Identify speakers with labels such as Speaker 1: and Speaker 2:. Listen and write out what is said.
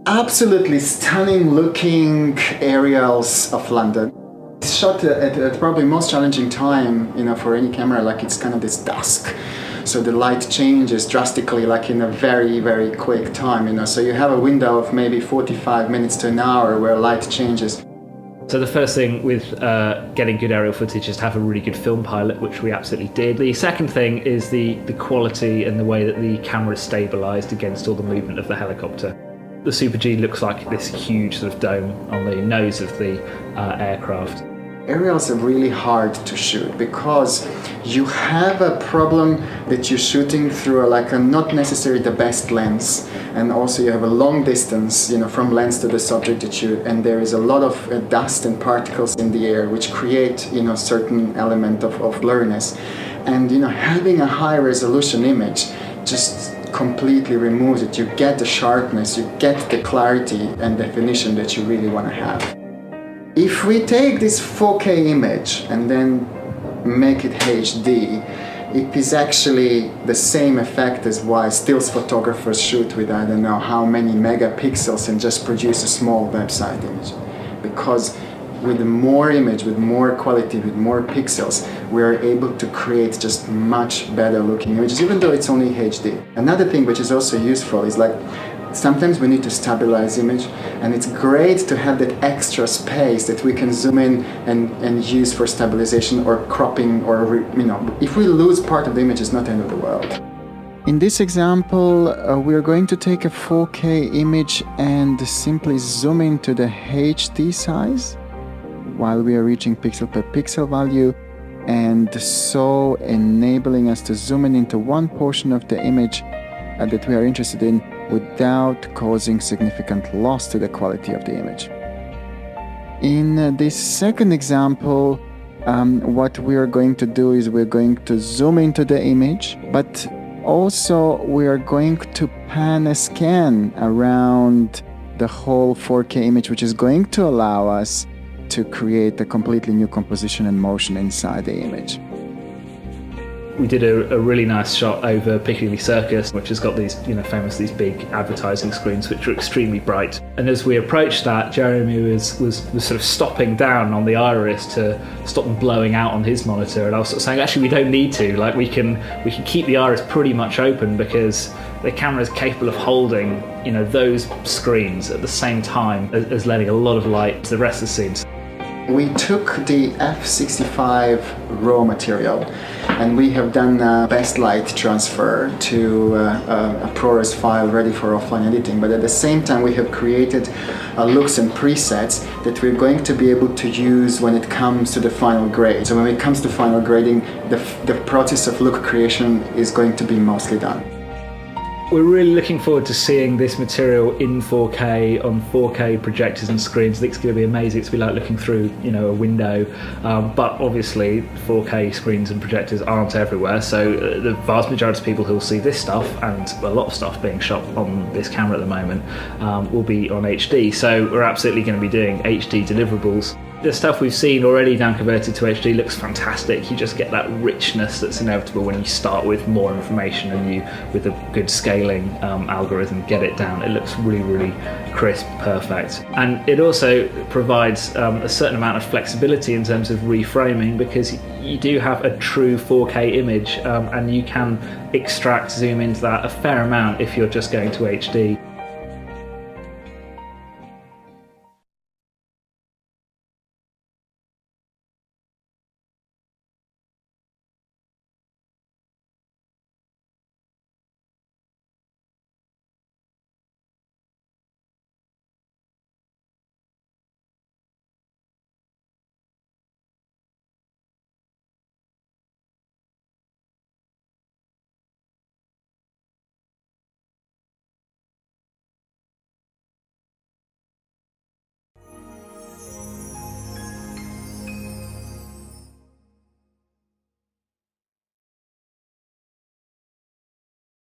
Speaker 1: absolutely stunning looking aerials of London. It's shot at probably most challenging time, for any camera, like it's kind of this dusk. So the light changes drastically, like in a very, very quick time, So you have a window of maybe 45 minutes to an hour where light changes.
Speaker 2: So the first thing with getting good aerial footage is to have a really good film pilot, which we absolutely did. The second thing is the quality and the way that the camera is stabilised against all the movement of the helicopter. The Super G looks like this huge sort of dome on the nose of the aircraft.
Speaker 1: Aerials are really hard to shoot because you have a problem that you're shooting through not necessarily the best lens, and also you have a long distance, from lens to the subject that and there is a lot of dust and particles in the air which create, certain element of blurriness, and having a high resolution image just completely removes it. You get the sharpness, you get the clarity and definition that you really want to have. If we take this 4K image and then make it HD, it is actually the same effect as why stills photographers shoot with I don't know how many megapixels and just produce a small website image. Because with more image, with more quality, with more pixels, we are able to create just much better looking images, even though it's only HD. Another thing which is also useful is sometimes we need to stabilize image, and it's great to have that extra space that we can zoom in and use for stabilization or cropping, or if we lose part of the image, it's not the end of the world. In this example, we're going to take a 4K image and simply zoom into the HD size while we are reaching pixel per pixel value, and so enabling us to zoom in into one portion of the image that we are interested in without causing significant loss to the quality of the image. In this second example, what we are going to do is we're going to zoom into the image, but also we are going to pan a scan around the whole 4K image, which is going to allow us to create a completely new composition and motion inside the image.
Speaker 2: We did a really nice shot over Piccadilly Circus, which has got these, these big advertising screens which are extremely bright. And as we approached that, Jeremy was sort of stopping down on the iris to stop them blowing out on his monitor. And I was sort of saying, actually, we don't need to. We can keep the iris pretty much open because the camera is capable of holding, those screens at the same time as letting a lot of light to the rest of the scenes.
Speaker 1: We took the F65 raw material and we have done a best light transfer to a ProRes file ready for offline editing, but at the same time we have created looks and presets that we're going to be able to use when it comes to the final grade. So when it comes to final grading, the process of look creation is going to be mostly done.
Speaker 2: We're really looking forward to seeing this material in 4K on 4K projectors and screens. I think it's going to be amazing. It's going to be like looking through, a window. But obviously, 4K screens and projectors aren't everywhere. So the vast majority of people who will see this stuff, and a lot of stuff being shot on this camera at the moment, will be on HD. So we're absolutely going to be doing HD deliverables. The stuff we've seen already down converted to HD looks fantastic. You just get that richness that's inevitable when you start with more information and you, with a good scaling algorithm, get it down. It looks really, really crisp, perfect. And it also provides a certain amount of flexibility in terms of reframing, because you do have a true 4K image and you can extract, zoom into that a fair amount if you're just going to HD.